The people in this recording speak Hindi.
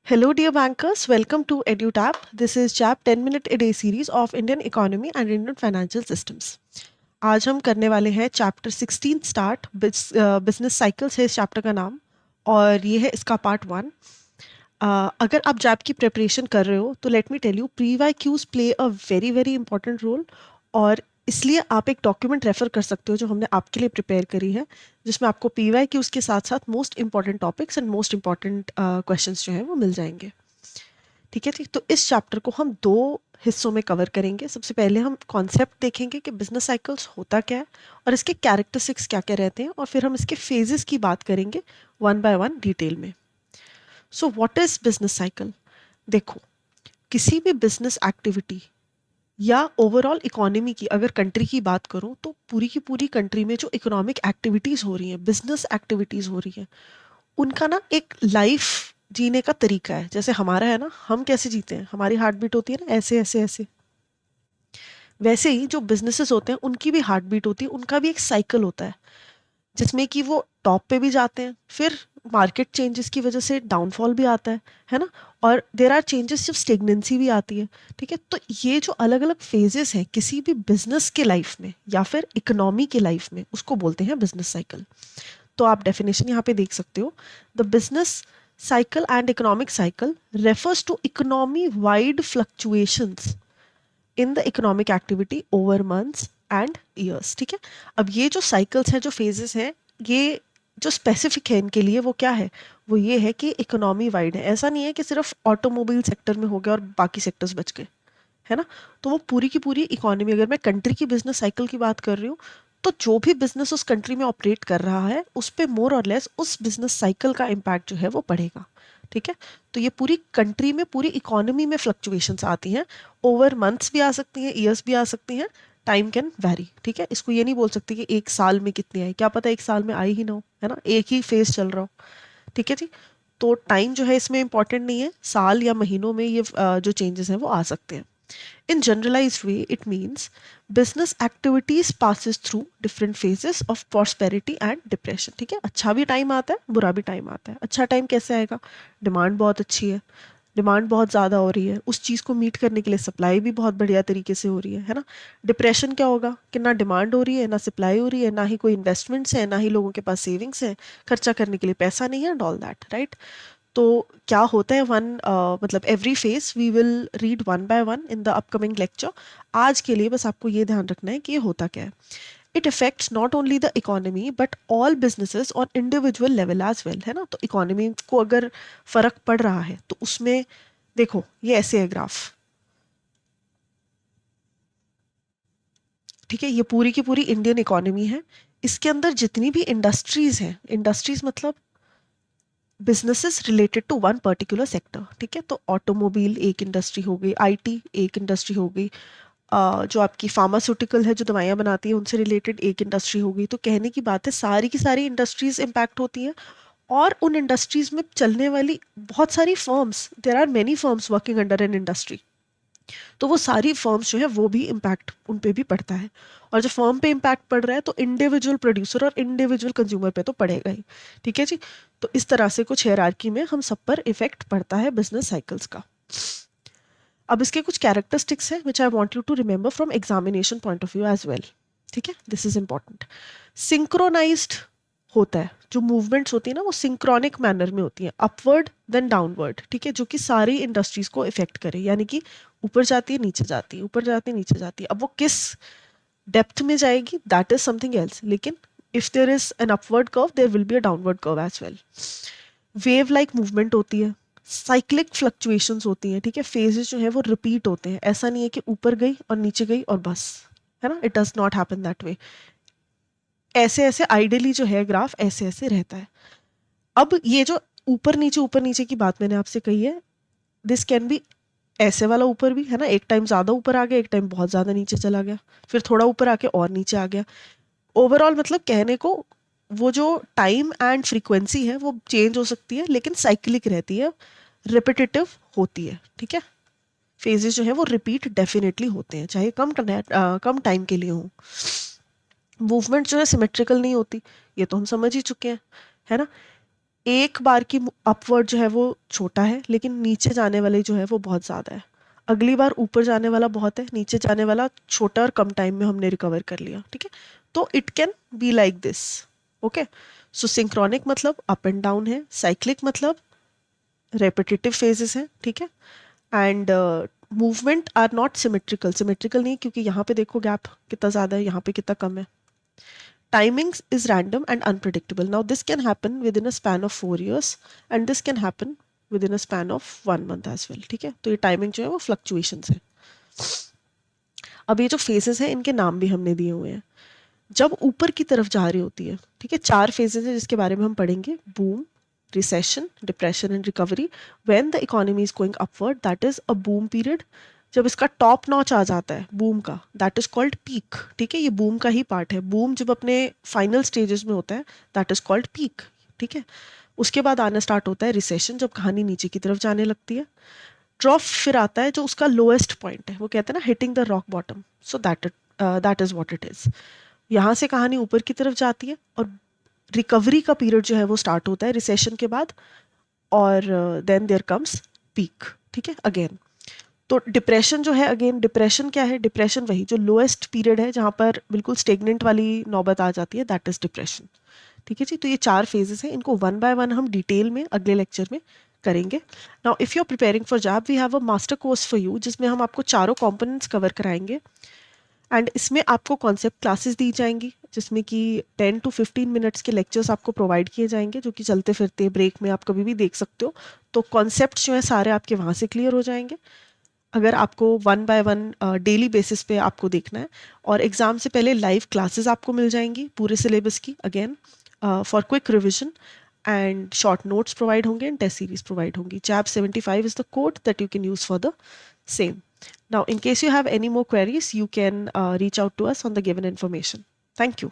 Hello, dear bankers. Welcome to EduTap. This is CHAP 10-minute a day series of Indian economy and Indian financial systems. आज हम करने वाले हैं चैप्टर 16 स्टार्ट बिजनेस साइकिल्स है इस चैप्टर का नाम और ये है इसका पार्ट 1। अगर आप जैप की प्रिपरेशन कर रहे हो तो let me tell you P Y Qs play a very very important role और इसलिए आप एक डॉक्यूमेंट रेफर कर सकते हो जो हमने आपके लिए प्रिपेयर करी है जिसमें आपको पी वाई क्यूज के साथ साथ most important topics and most important questions जो हैं वो मिल जाएंगे। ठीक है जी, तो इस चैप्टर को हम दो हिस्सों में कवर करेंगे। सबसे पहले हम कॉन्सेप्ट देखेंगे कि बिजनेस साइकिल्स होता क्या है और इसके कैरेक्टरिस्टिक्स क्या क्या रहते हैं और फिर हम इसके फेजेस की बात करेंगे वन बाय वन डिटेल में। So what is business cycle? देखो, किसी भी बिजनेस एक्टिविटी या ओवरऑल इकोनॉमी की अगर कंट्री की बात करूं तो पूरी की पूरी कंट्री में जो इकोनॉमिक एक्टिविटीज हो रही हैं, बिजनेस एक्टिविटीज हो रही हैं, उनका ना एक लाइफ जीने का तरीका है। जैसे हमारा है ना, हम कैसे जीते हैं, हमारी हार्ट बीट होती है ना, ऐसे ऐसे ऐसे। वैसे ही जो बिजनेसेस होते हैं उनकी भी हार्ट बीट होती है, उनका भी एक साइकिल होता है जिसमें कि वो टॉप पे भी जाते हैं, फिर मार्केट चेंजेस की वजह से डाउनफॉल भी आता है ना, और देर आर चेंजेस जब स्टेगनेंसी भी आती है। ठीक है, तो ये जो अलग अलग फेजेस हैं किसी भी बिजनेस के लाइफ में या फिर इकोनॉमी के लाइफ में, उसको बोलते हैं बिजनेस साइकिल। तो आप डेफिनेशन यहाँ पे देख सकते हो, the business cycle and economic cycle refers to economy wide fluctuations in the economic activity over months and years। ठीक है, अब ये जो साइकिल्स हैं, जो फेजेस हैं, ये जो स्पेसिफिक है इनके लिए वो क्या है, वो ये है कि इकोनॉमी वाइड है। ऐसा नहीं है कि सिर्फ ऑटोमोबाइल सेक्टर में हो गया और बाकी सेक्टर्स बच गए, है ना। तो वो पूरी की पूरी इकोनॉमी, अगर मैं कंट्री की बिजनेस साइकिल की बात कर रही हूँ तो जो भी बिजनेस उस कंट्री में ऑपरेट कर रहा है उस पे मोर और लेस उस बिजनेस साइकिल का इम्पैक्ट जो है वो पड़ेगा। ठीक है, तो ये पूरी कंट्री में, पूरी इकोनॉमी में फ्लक्चुएशंस आती हैं। ओवर मंथ्स भी आ सकती हैं, ईयर्स भी आ सकती हैं, टाइम कैन वैरी। ठीक है, इसको ये नहीं बोल सकते कि एक साल में कितनी आई, क्या पता एक साल में आई ही ना हो, है ना, एक ही फेज चल रहा हो। ठीक है जी, तो टाइम जो है इसमें इंपॉर्टेंट नहीं है, साल या महीनों में ये जो चेंजेस हैं वो आ सकते हैं। In generalized way, it means business activities passes through different phases of prosperity and depression। ठीक है, अच्छा भी टाइम आता है, बुरा भी टाइम आता है। अच्छा टाइम कैसे आएगा? डिमांड बहुत अच्छी है, डिमांड बहुत ज़्यादा हो रही है, उस चीज़ को मीट करने के लिए सप्लाई भी बहुत बढ़िया तरीके से हो रही है ना। डिप्रेशन क्या होगा कि ना डिमांड हो रही है, ना सप्लाई हो रही है, ना ही कोई इन्वेस्टमेंट्स है, ना ही लोगों के पास सेविंग्स है, खर्चा करने के लिए पैसा नहीं है एंड ऑल दैट, राइट। तो क्या होता है मतलब every phase we will read one by one in the upcoming lecture. आज के लिए बस आपको ये ध्यान रखना है कि ये होता क्या है। It affects not only the economy but all businesses on individual level as well, है ना। तो इकोनॉमी को अगर फर्क पड़ रहा है तो उसमें देखो ये ऐसे है ग्राफ। ठीक है, ये पूरी की पूरी इंडियन इकोनॉमी है, इसके अंदर जितनी भी इंडस्ट्रीज हैं, इंडस्ट्रीज मतलब businesses related to one particular sector. ठीक है, तो ऑटोमोबाइल एक इंडस्ट्री हो गई, आईटी एक इंडस्ट्री हो गई, जो आपकी फार्मास्यूटिकल है जो दवाइयाँ बनाती है उनसे रिलेटेड एक इंडस्ट्री हो गई। तो कहने की बात है सारी की सारी इंडस्ट्रीज इम्पैक्ट होती हैं और उन इंडस्ट्रीज में चलने वाली बहुत सारी firms, there are many firms working under an industry. तो वो सारी फर्म्स जो है वो भी इम्पैक्ट उन पे भी पड़ता है, और जब फर्म पे इम्पैक्ट पड़ रहा है तो इंडिविजुअल प्रोड्यूसर और इंडिविजुअल कंज्यूमर पे तो पड़ेगा ही। ठीक है जी, तो इस तरह से कुछ हायरार्की में हम सब पर इफेक्ट पड़ता है बिजनेस साइकिल्स का। अब इसके कुछ कैरेक्टरिस्टिक्स हैं which I want you to remember from examination point of view as well. ठीक है, दिस इज इंपॉर्टेंट। सिंक्रोनाइज्ड होता है, जो मूवमेंट्स होती है ना वो सिंक्रोनिक मैनर में होती हैं, अपवर्ड देन डाउनवर्ड। ठीक है, जो कि सारी इंडस्ट्रीज को इफेक्ट करे, यानी कि ऊपर जाती है नीचे जाती है, ऊपर जाती है नीचे जाती है। अब वो किस डेप्थ में जाएगी दैट इज समथिंग एल्स, लेकिन if there is an upward curve there will be a downward curve as well. Wave like movement होती है, साइक्लिक फ्लक्चुएशंस होती हैं। ठीक है, फेजेस जो है वो रिपीट होते हैं, ऐसा नहीं है कि ऊपर गई और नीचे गई और बस, है ना, it does not happen that way. ऐसे ऐसे आइडियली जो है ग्राफ ऐसे ऐसे रहता है। अब ये जो ऊपर नीचे की बात मैंने आपसे कही है, दिस कैन बी ऐसे वाला ऊपर भी, है ना, एक टाइम ज़्यादा ऊपर आ गया, एक टाइम बहुत ज़्यादा नीचे चला गया, फिर थोड़ा ऊपर आके और नीचे आ गया। ओवरऑल मतलब कहने को वो जो टाइम एंड फ्रीक्वेंसी है वो चेंज हो सकती है लेकिन साइक्लिक रहती है, रिपीटेटिव होती है। ठीक है, फेजेस जो है वो रिपीट डेफिनेटली होते हैं, चाहे कम टाइम के लिए हो। मूवमेंट जो है सिमेट्रिकल नहीं होती, ये तो हम समझ ही चुके हैं, है ना। एक बार की अपवर्ड जो है वो छोटा है, लेकिन नीचे जाने वाले जो है वो बहुत ज़्यादा है। अगली बार ऊपर जाने वाला बहुत है, नीचे जाने वाला छोटा और कम टाइम में हमने रिकवर कर लिया, ठीक है। तो it can be like this. Okay, so synchronic मतलब अप एंड डाउन है, साइक्लिक मतलब रेपिटेटिव फेजेस हैं, ठीक है। And movement are not symmetrical, symmetrical नहीं क्योंकि यहाँ पे देखो गैप कितना ज़्यादा है, यहाँ पे कितना कम है। Timings is random and unpredictable. Now, this can happen within a span of 4 years, and this can happen within a span of 1 month as well. ठीक है, तो ये टाइमिंग जो है वो फ्लक्चुएशंस है। अब ये जो फेजेस हैं इनके नाम भी हमने दिए हुए हैं। जब ऊपर की तरफ जा रही होती है, ठीक है, 4 फेजेस हैं जिसके बारे में हम पढ़ेंगे: boom, recession, depression and recovery. When the economy is going upward, that is a boom period. जब इसका टॉप नॉच आ जाता है बूम का, दैट इज कॉल्ड पीक, ठीक है। ये बूम का ही पार्ट है। बूम जब अपने फाइनल स्टेजेस में होता है, दैट इज कॉल्ड पीक, ठीक है। उसके बाद आना स्टार्ट होता है रिसेशन, जब कहानी नीचे की तरफ जाने लगती है। ड्रॉप फिर आता है जो उसका लोएस्ट पॉइंट है, वो कहते हैं ना hitting the rock bottom. So that is what it is. यहाँ से कहानी ऊपर की तरफ जाती है और रिकवरी का पीरियड जो है वो स्टार्ट होता है रिसेशन के बाद, और देन देयर कम्स पीक, ठीक है, अगेन। तो डिप्रेशन जो है, अगेन डिप्रेशन क्या है? डिप्रेशन वही जो लोएस्ट पीरियड है जहाँ पर बिल्कुल स्टेगनेंट वाली नौबत आ जाती है, दैट इज डिप्रेशन, ठीक है जी। तो ये 4 फेजेस हैं, इनको वन बाय वन हम डिटेल में अगले लेक्चर में करेंगे। Now if you are preparing for job, we have a master course for you जिसमें हम आपको चारों कंपोनेंट्स कवर कराएंगे। एंड इसमें आपको कॉन्सेप्ट क्लासेस दी जाएंगी जिसमें कि 10 to 15 मिनट्स के लेक्चर्स आपको प्रोवाइड किए जाएंगे, जो कि चलते फिरते ब्रेक में आप कभी भी देख सकते हो। तो कॉन्सेप्ट जो है सारे आपके वहाँ से क्लियर हो जाएंगे अगर आपको one by one daily basis पे आपको देखना है। और एग्ज़ाम से पहले लाइव क्लासेस आपको मिल जाएंगी पूरे सिलेबस की, again for quick revision. And short notes provide होंगे एंड टेस्ट सीरीज प्रोवाइड होंगी। JAP 75 is the code that you can use for the same. Now, in case you have any more queries, you can reach out to us on the given information. Thank you.